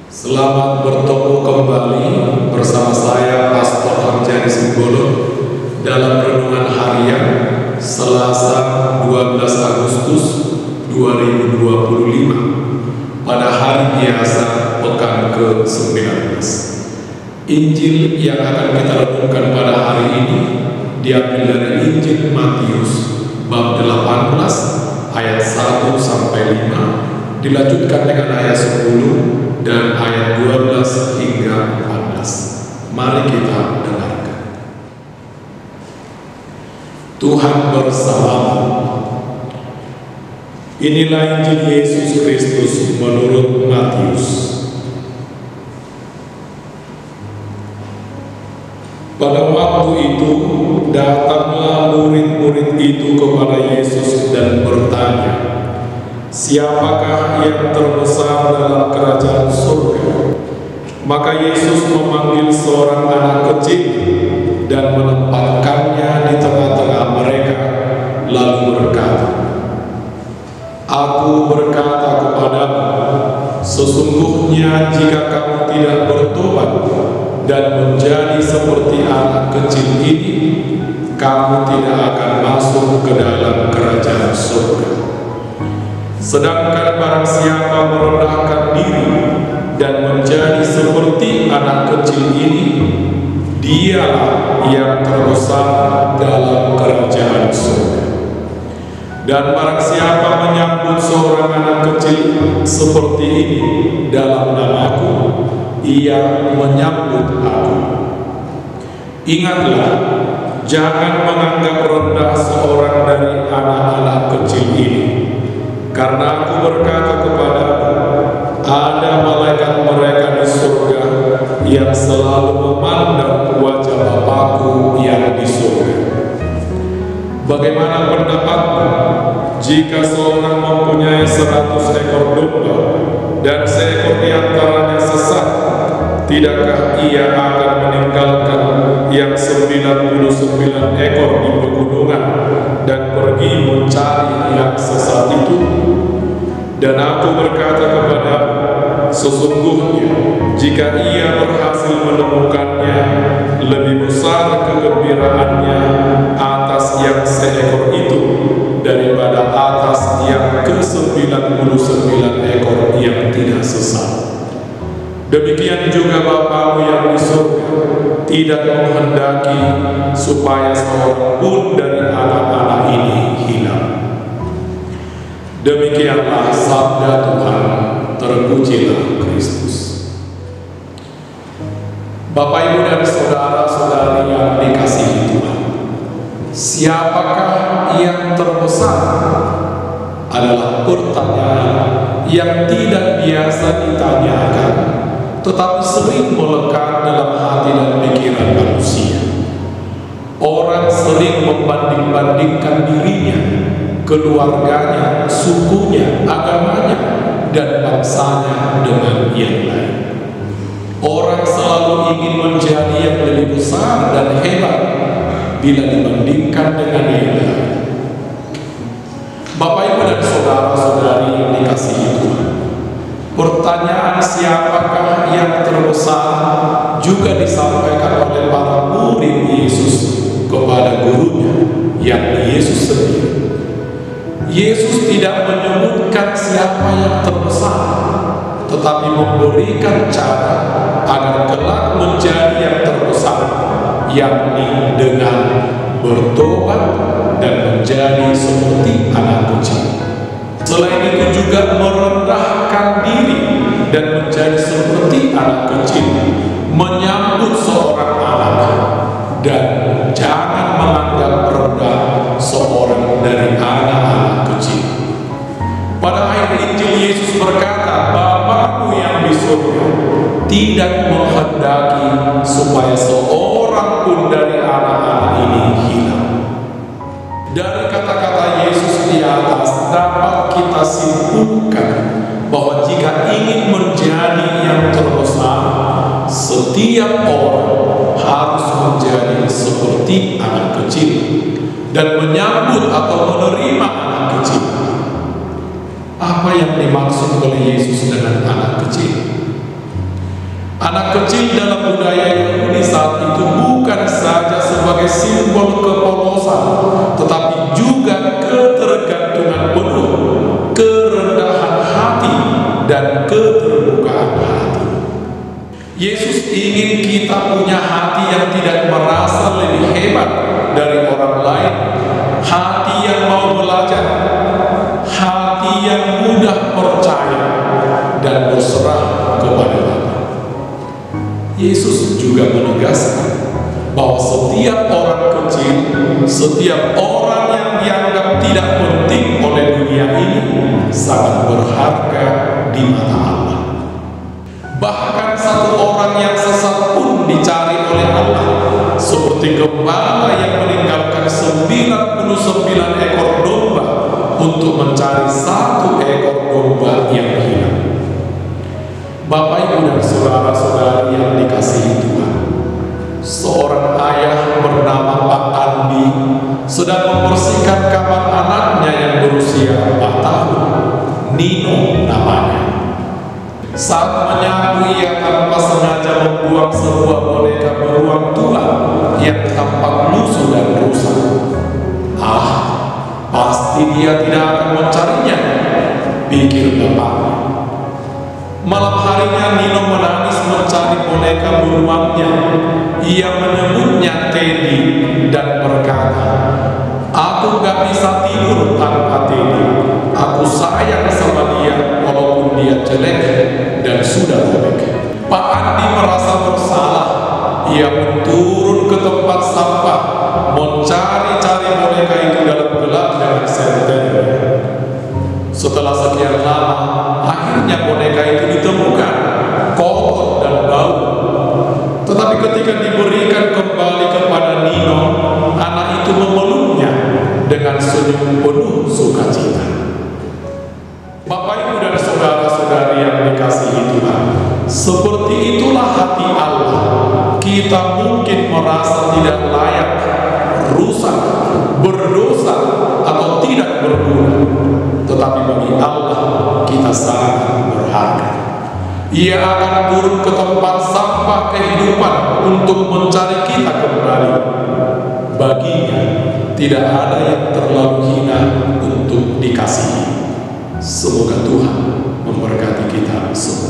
Selamat bertemu kembali bersama saya Pastor Hamzani Simbolon dalam renungan harian Selasa 12 Agustus 2025 pada hari biasa pekan ke-19. Injil yang akan kita renungkan pada hari ini diambil dari Injil Matius bab 18 ayat 1 sampai 5, dilanjutkan dengan ayat 10 dan ayat 12 hingga 14. Mari kita dengarkan. Tuhan bersamamu. Inilah Injil Yesus Kristus menurut Matius. Pada waktu itu datanglah murid-murid itu kepada Yesus dan bertanya, "Siapakah yang terbesar dalam kerajaan surga?" Maka Yesus memanggil seorang anak kecil dan menempatkannya di tengah-tengah mereka, lalu berkata, "Aku berkata kepadamu, sesungguhnya jika kamu tidak bertobat dan menjadi seperti anak kecil ini, kamu tidak akan masuk ke dalam kerajaan surga. Sedangkan barang siapa merendahkan diri dan menjadi seperti anak kecil ini, dialah yang terbesar dalam kerajaan surga. Dan barang siapa menyambut seorang anak kecil seperti ini dalam namaku, ia menyambut aku. Ingatlah, jangan menganggap rendah seorang dari anak-anak kecil ini. Karena aku berkata kepadamu, ada malaikat mereka di surga yang selalu memandang wajah Bapakku yang di surga. Bagaimana pendapatmu jika seorang mempunyai 100 ekor domba dan seekor di antaranya sesat? Tidakkah ia akan meninggalkan yang 99 ekor di pegunungan dan pergi mencari yang sesat itu? Dan aku berkata kepadamu, sesungguhnya jika ia berhasil menemukannya, lebih besar kegembiraannya atas yang seekor itu daripada atas yang ke-99 ekor yang tidak sesat. Demikian juga Bapamu yang di surga tidak menghendaki supaya seorang pun dari anak-anak ini hilang." Demikianlah sabda Tuhan. Terpujilah Kristus. Bapak, Ibu, dan saudara-saudari yang dikasihi Tuhan, siapakah yang terbesar? Adalah pertanyaan yang tidak biasa ditanyakan, tetapi sering melekat dalam hati dan pikiran manusia. Orang sering membanding-bandingkan dirinya, keluarganya, sukunya, agamanya, dan bangsanya dengan yang lain. Orang selalu ingin menjadi yang lebih besar dan hebat bila dibandingkan dengan yang lain. Bapak, Ibu, dan saudara-saudari yang dikasihi Tuhan, pertanyaan siapakah yang terbesar juga disampaikan oleh para murid Yesus kepada gurunya, yakni Yesus sendiri. Yesus tidak menyebutkan siapa yang terbesar, tetapi memberikan cara agar kelak menjadi yang terbesar, yakni dengan bertobat dan menjadi seperti anak kecil. Selain itu juga merendahkan diri dan menjadi seperti anak kecil, menyambut seorang anak, dan jangan menganggap rendah seorang dari anak-anak kecil. Pada akhir Injil Yesus berkata, Bapakmu yang di surga tidak menghendaki supaya seorang pun dari anak-anak ini hilang. Dari kata-kata Yesus di atas dapat kita simpulkan bahwa jika ingin menjadi yang terbesar, setiap orang harus menjadi seperti anak kecil dan menyambut atau menerima anak kecil. Apa yang dimaksud oleh Yesus dengan anak kecil? Anak kecil dalam budaya Yahudi saat itu bukan saja sebagai simbol kepolosan, tetapi juga ketergantungan penuh, kerendahan hati, dan keterbukaan hati. Yesus ingin kita punya hati yang tidak merasa lebih hebat dari orang lain, hati yang mau belajar, hati yang mudah percaya dan berserah kepada Bapa. Yesus juga menegaskan bahwa setiap orang kecil, setiap orang yang dianggap tidak penting oleh dunia ini sangat berharga di mata Allah. Bahkan satu orang yang sesat pun dicari oleh Allah, seperti gembala yang meninggalkan 99 ekor domba untuk mencari satu ekor domba yang hilang. Bapak, Ibu, dan saudara-saudari yang dikasihi Tuhan, seorang ayah bernama Pak Andi sedang membersihkan kamar anaknya yang berusia 4 tahun, Nino namanya. Saat menyapu, ia tanpa sengaja membuang sebuah boneka beruang tua yang tampak lusuh dan rusak. Pasti dia tidak akan mencarinya, pikir bapaknya. Malam harinya Nino menangis mencari boneka beruangnya. Ia menyebutnya Teddy dan berkata, "Aku gak bisa tidur tanpa Teddy. Aku sayang sama dia walaupun dia jelek dan sudah robek." Pak Andi merasa bersalah. Ia pun turun ke tempat sampah mencari-cari boneka itu dalam gelap dengan senternya. Setelah sekian lama, akhirnya boneka itu ditemukan, kotor dan bau. Tetapi ketika diberikan kembali kepada Nino, anak itu memeluknya dengan senyum penuh sukacita. Bapak, Ibu, dan saudara-saudari yang dikasihi Tuhan, seperti itulah hati Allah. Kita mungkin merasa tidak layak, rusak, berdosa, atau tidak berguna. Tetapi bagi Allah, kita sangat berharga. Ia akan turun ke tempat sampah kehidupan untuk mencari kita kembali. Baginya, tidak ada yang terlalu hina untuk dikasihi. Semoga Tuhan memberkati kita semua.